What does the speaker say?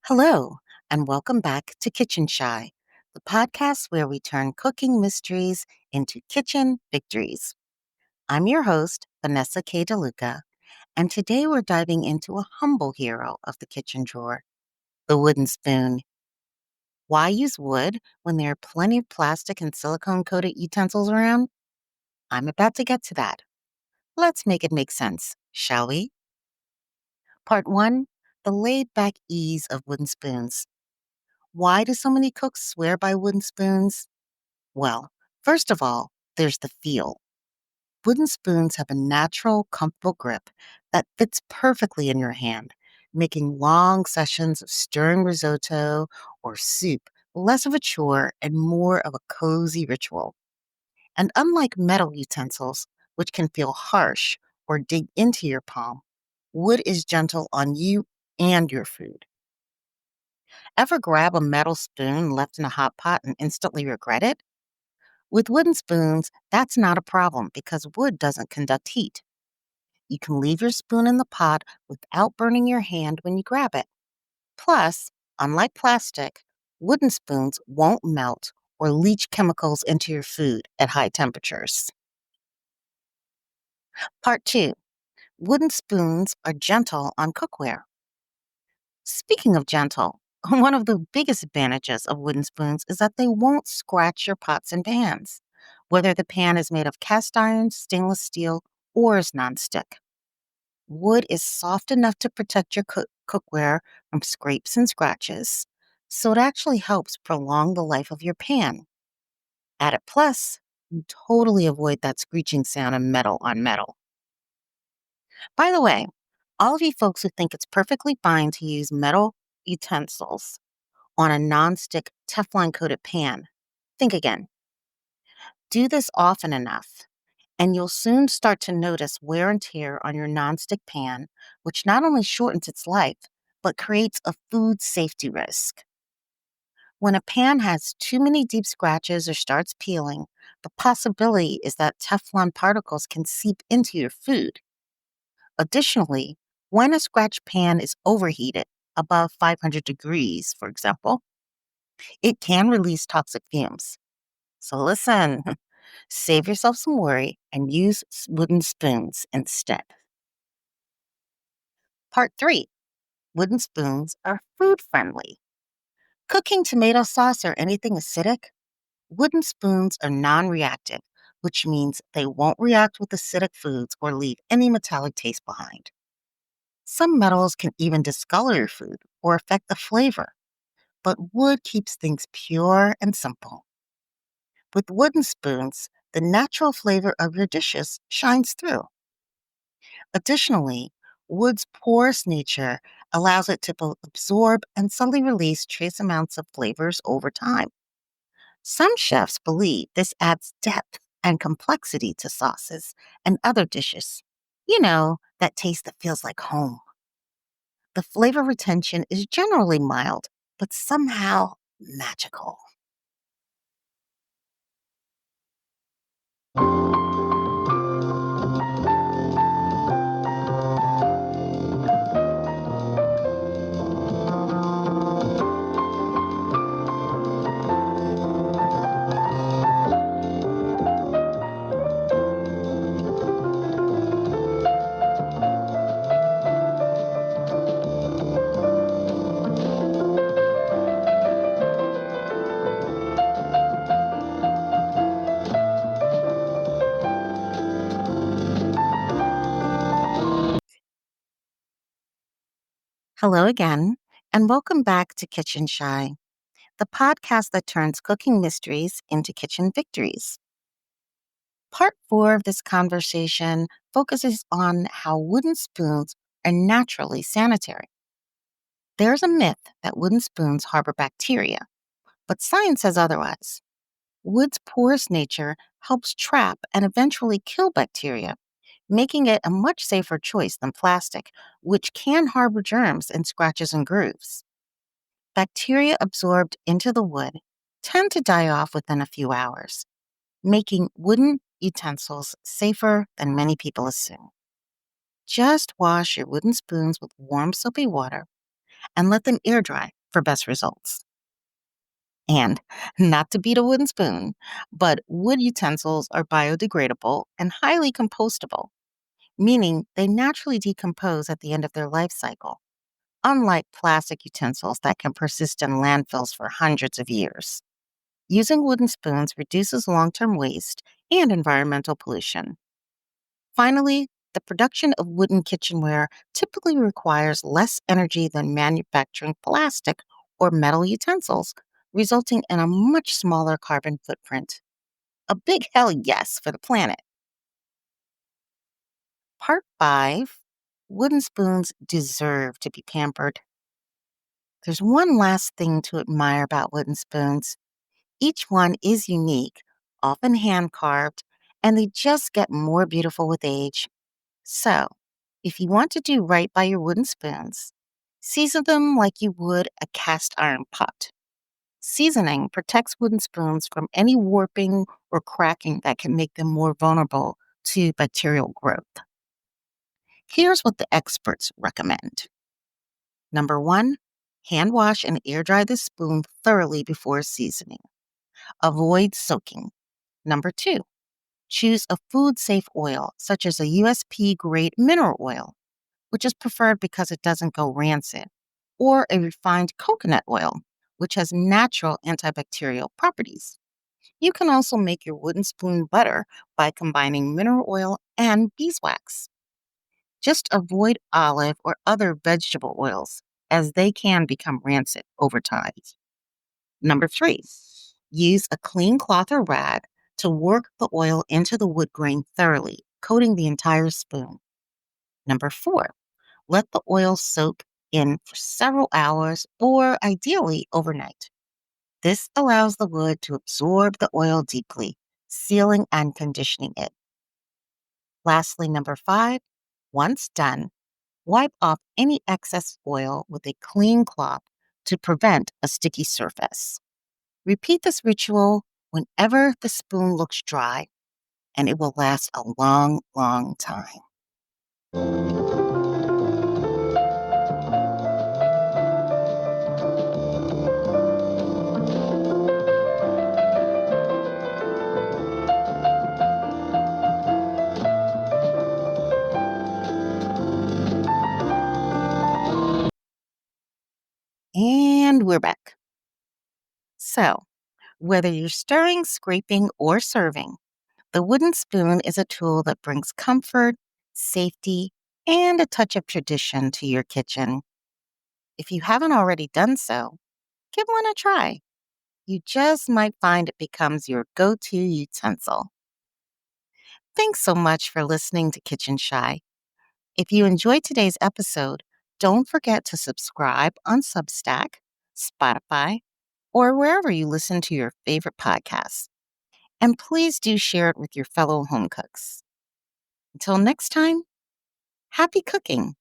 Hello, and welcome back to Kitchen Shy, the podcast where we turn cooking mysteries into kitchen victories. I'm your host, Vanessa K. DeLuca, and today we're diving into a humble hero of the kitchen drawer, the wooden spoon. Why use wood when there are plenty of plastic and silicone coated utensils around? I'm about to get to that. Let's make it make sense, shall we? Part 1: The laid back ease of wooden spoons. Why do so many cooks swear by wooden spoons? Well, first of all, there's the feel. Wooden spoons have a natural, comfortable grip that fits perfectly in your hand, making long sessions of stirring risotto or soup less of a chore and more of a cozy ritual. And unlike metal utensils, which can feel harsh or dig into your palm, wood is gentle on you and your food. Ever grab a metal spoon left in a hot pot and instantly regret it? With wooden spoons, that's not a problem because wood doesn't conduct heat. You can leave your spoon in the pot without burning your hand when you grab it. Plus, unlike plastic, wooden spoons won't melt or leach chemicals into your food at high temperatures. Part 2: Wooden spoons are gentle on cookware. Speaking of gentle, one of the biggest advantages of wooden spoons is that they won't scratch your pots and pans, whether the pan is made of cast iron, stainless steel, or is nonstick. Wood is soft enough to protect your cookware from scrapes and scratches, so it actually helps prolong the life of your pan. Added plus, you totally avoid that screeching sound of metal on metal. By the way, all of you folks who think it's perfectly fine to use metal utensils on a nonstick Teflon coated pan, think again. Do this often enough, and you'll soon start to notice wear and tear on your nonstick pan, which not only shortens its life, but creates a food safety risk. When a pan has too many deep scratches or starts peeling, the possibility is that Teflon particles can seep into your food. Additionally, when a scratch pan is overheated, above 500 degrees, for example, it can release toxic fumes. So listen, save yourself some worry and use wooden spoons instead. Part 3: Wooden spoons are food friendly. Cooking tomato sauce or anything acidic? Wooden spoons are non reactive, which means they won't react with acidic foods or leave any metallic taste behind. Some metals can even discolor your food or affect the flavor, but wood keeps things pure and simple. With wooden spoons, the natural flavor of your dishes shines through. Additionally, wood's porous nature allows it to both absorb and subtly release trace amounts of flavors over time. Some chefs believe this adds depth and complexity to sauces and other dishes. That taste that feels like home. The flavor retention is generally mild, but somehow magical. Hello again, and welcome back to Kitchen Shy, the podcast that turns cooking mysteries into kitchen victories. Part 4 of this conversation focuses on how wooden spoons are naturally sanitary. There's a myth that wooden spoons harbor bacteria, but science says otherwise. Wood's porous nature helps trap and eventually kill bacteria, making it a much safer choice than plastic, which can harbor germs in scratches and grooves. Bacteria absorbed into the wood tend to die off within a few hours, making wooden utensils safer than many people assume. Just wash your wooden spoons with warm soapy water and let them air dry for best results. And not to beat a wooden spoon, but wood utensils are biodegradable and highly compostable, meaning they naturally decompose at the end of their life cycle, unlike plastic utensils that can persist in landfills for hundreds of years. Using wooden spoons reduces long term waste and environmental pollution. Finally, the production of wooden kitchenware typically requires less energy than manufacturing plastic or metal utensils, resulting in a much smaller carbon footprint. A big hell yes for the planet. Part 5. Wooden spoons deserve to be pampered. There's one last thing to admire about wooden spoons. Each one is unique, often hand carved, and they just get more beautiful with age. So, if you want to do right by your wooden spoons, season them like you would a cast iron pot. Seasoning protects wooden spoons from any warping or cracking that can make them more vulnerable to bacterial growth. Here's what the experts recommend. Number 1, hand wash and air dry the spoon thoroughly before seasoning. Avoid soaking. Number 2, choose a food safe oil, such as a USP grade mineral oil, which is preferred because it doesn't go rancid, or a refined coconut oil, which has natural antibacterial properties. You can also make your wooden spoon better by combining mineral oil and beeswax. Just avoid olive or other vegetable oils, as they can become rancid over time. Number 3, use a clean cloth or rag to work the oil into the wood grain thoroughly, coating the entire spoon. Number 4, let the oil soak in for several hours or ideally overnight. This allows the wood to absorb the oil deeply, sealing and conditioning it. Lastly, number 5, once done, wipe off any excess oil with a clean cloth to prevent a sticky surface. Repeat this ritual whenever the spoon looks dry, and it will last a long, long time. And we're back. So, whether you're stirring, scraping, or serving, the wooden spoon is a tool that brings comfort, safety, and a touch of tradition to your kitchen. If you haven't already done so, give one a try. You just might find it becomes your go to utensil. Thanks so much for listening to Kitchen Shy. If you enjoyed today's episode, don't forget to subscribe on Substack, Spotify, or wherever you listen to your favorite podcasts. And please do share it with your fellow home cooks. Until next time, happy cooking.